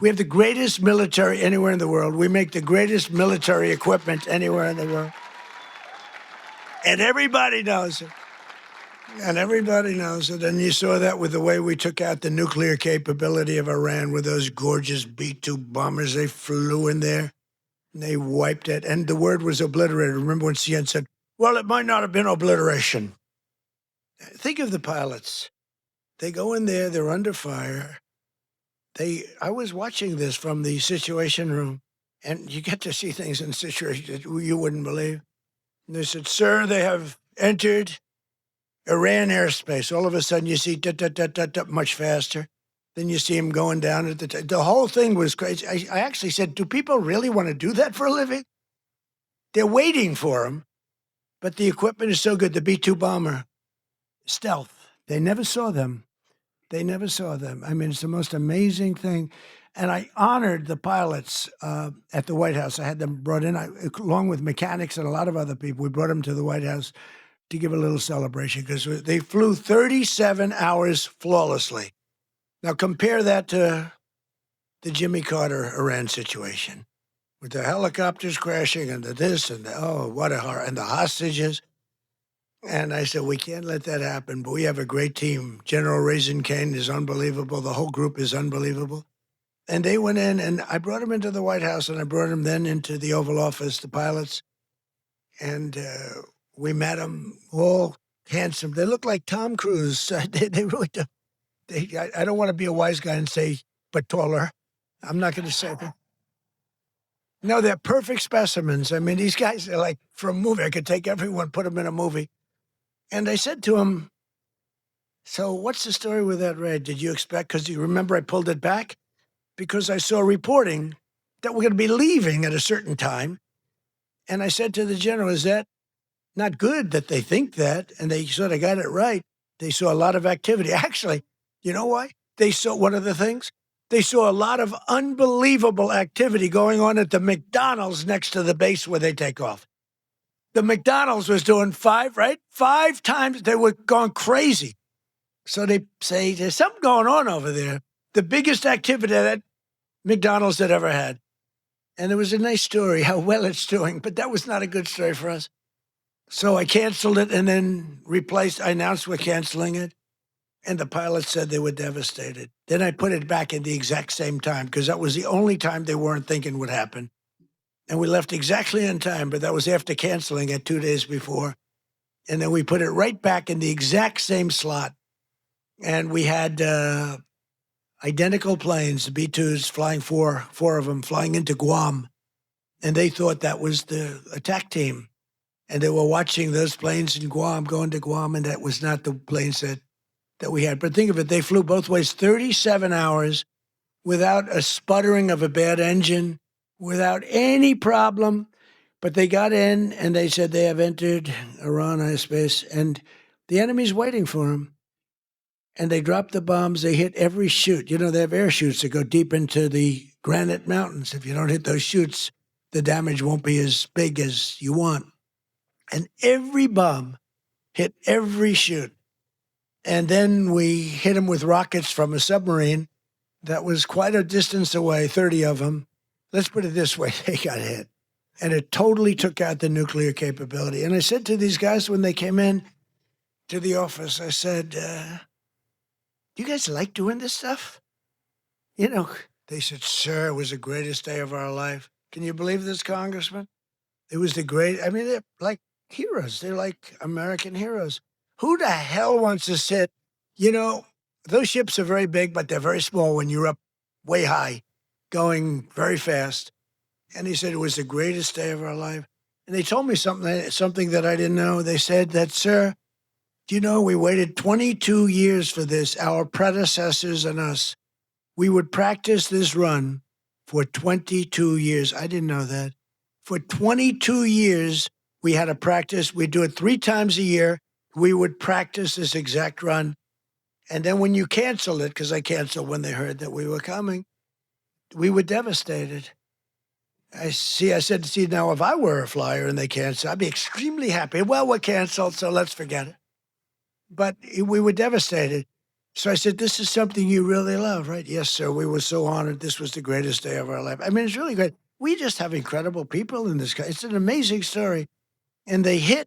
We have the greatest military anywhere in the world. We make the greatest military equipment anywhere in the world. And everybody knows it. And everybody knows it. And you saw that with the way we took out the nuclear capability of Iran with those gorgeous B-2 bombers. They flew in there and they wiped it. And the word was obliterated. Remember when CNN said, well, it might not have been obliteration. Think of the pilots. They go in there, they're under fire. I was watching this from the Situation Room, and you get to see things in situations that you wouldn't believe. And they said, sir, they have entered Iran airspace. All of a sudden, you see much faster. Then you see him going down at the whole thing was crazy. I actually said, do people really want to do that for a living? They're waiting for him, but the equipment is so good. The B-2 bomber, stealth. They never saw them. They never saw them. I mean, it's the most amazing thing. And I honored the pilots at the White House. I had them brought in, along with mechanics and a lot of other people. We brought them to the White House to give a little celebration because they flew 37 hours flawlessly. Now compare that to the Jimmy Carter Iran situation with the helicopters crashing and the this and the, oh, what a horror, and the hostages. And I said, we can't let that happen, but we have a great team. General Raisin Kane is unbelievable. The whole group is unbelievable. And they went in, and I brought them into the White House, and I brought them then into the Oval Office, the pilots. And we met them, all handsome. They look like Tom Cruise. They really do. I don't want to be a wise guy and say, but taller. I'm not going to say that. No, they're perfect specimens. I mean, these guys are like from a movie. I could take everyone, put them in a movie. And I said to him, so what's the story with that raid? Did you expect, because you remember I pulled it back? Because I saw reporting that we're going to be leaving at a certain time. And I said to the general, is that not good that they think that? And they sort of got it right. They saw a lot of activity. Actually, you know why? They saw one of the things. They saw a lot of unbelievable activity going on at the McDonald's next to the base where they take off. The McDonald's was doing 5 times. They were going crazy. So they say, there's something going on over there. The biggest activity that McDonald's had ever had. And it was a nice story, how well it's doing. But that was not a good story for us. So I canceled it and then I announced we're canceling it. And the pilots said they were devastated. Then I put it back in the exact same time because that was the only time they weren't thinking would happen. And we left exactly on time, but that was after canceling it 2 days before. And then we put it right back in the exact same slot. And we had identical planes, the B-2s, flying four of them, flying into Guam. And they thought that was the attack team. And they were watching those planes in Guam, going to Guam, and that was not the planes that we had. But think of it, they flew both ways 37 hours without a sputtering of a bad engine, without any problem. But they got in and they said they have entered Iran airspace and the enemy's waiting for them. And they dropped the bombs. They hit every chute. You know, they have air chutes that go deep into the granite mountains. If you don't hit those chutes, the damage won't be as big as you want. And every bomb hit every chute. And then we hit them with rockets from a submarine that was quite a distance away, 30 of them. Let's put it this way, they got hit. And it totally took out the nuclear capability. And I said to these guys when they came in to the office, I said, you guys like doing this stuff? You know, they said, sir, it was the greatest day of our life. Can you believe this, Congressman? It was they're like heroes. They're like American heroes. Who the hell wants to sit? You know, those ships are very big, but they're very small when you're up way high, going very fast. And he said it was the greatest day of our life. And they told me something that I didn't know. They said that, sir, do you know, we waited 22 years for this, our predecessors and us. We would practice this run for 22 years. I didn't know that. For 22 years, we had to practice. We'd do it 3 times a year. We would practice this exact run. And then when you canceled it, because I canceled when they heard that we were coming, we were devastated. I said, now, if I were a flyer and they canceled, I'd be extremely happy. Well, we're canceled, so let's forget it. But we were devastated. So I said, "This is something you really love, right?" "Yes, sir. We were so honored. This was the greatest day of our life." I mean, it's really great. We just have incredible people in this country. It's an amazing story. And they hit,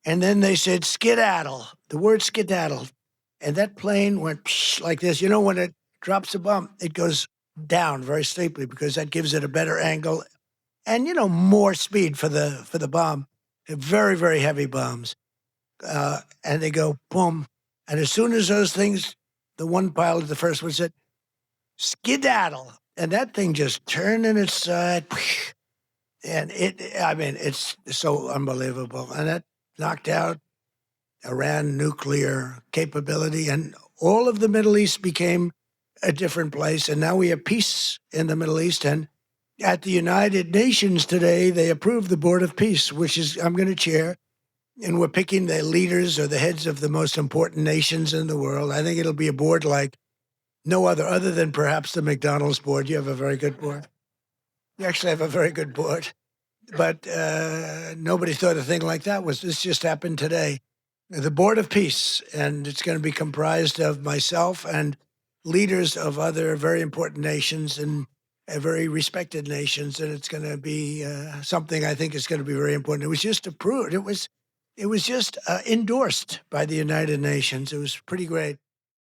and then they said, "Skedaddle," the word skedaddle. And that plane went psh, like this. You know, when it drops a bomb, it goes down very steeply because that gives it a better angle and, more speed for the bomb. They're very, very heavy bombs. And they go boom. And as soon as those things, the one pilot, the first one said, "Skedaddle," and that thing just turned in its side. And I mean, it's so unbelievable. And that knocked out Iran nuclear capability, and all of the Middle East became a different place. And now we have peace in the Middle East. And at the United Nations today, they approved the Board of Peace, which is I'm going to chair. And we're picking the leaders or the heads of the most important nations in the world. I think it'll be a board like no other than perhaps the McDonald's board. You have a very good board. You actually have a very good board. But nobody thought a thing like that was. This just happened today. The Board of Peace, and it's going to be comprised of myself and leaders of other very important nations and very respected nations, and it's going to be something I think is going to be very important. It was just approved. It was just endorsed by the United Nations. It was pretty great.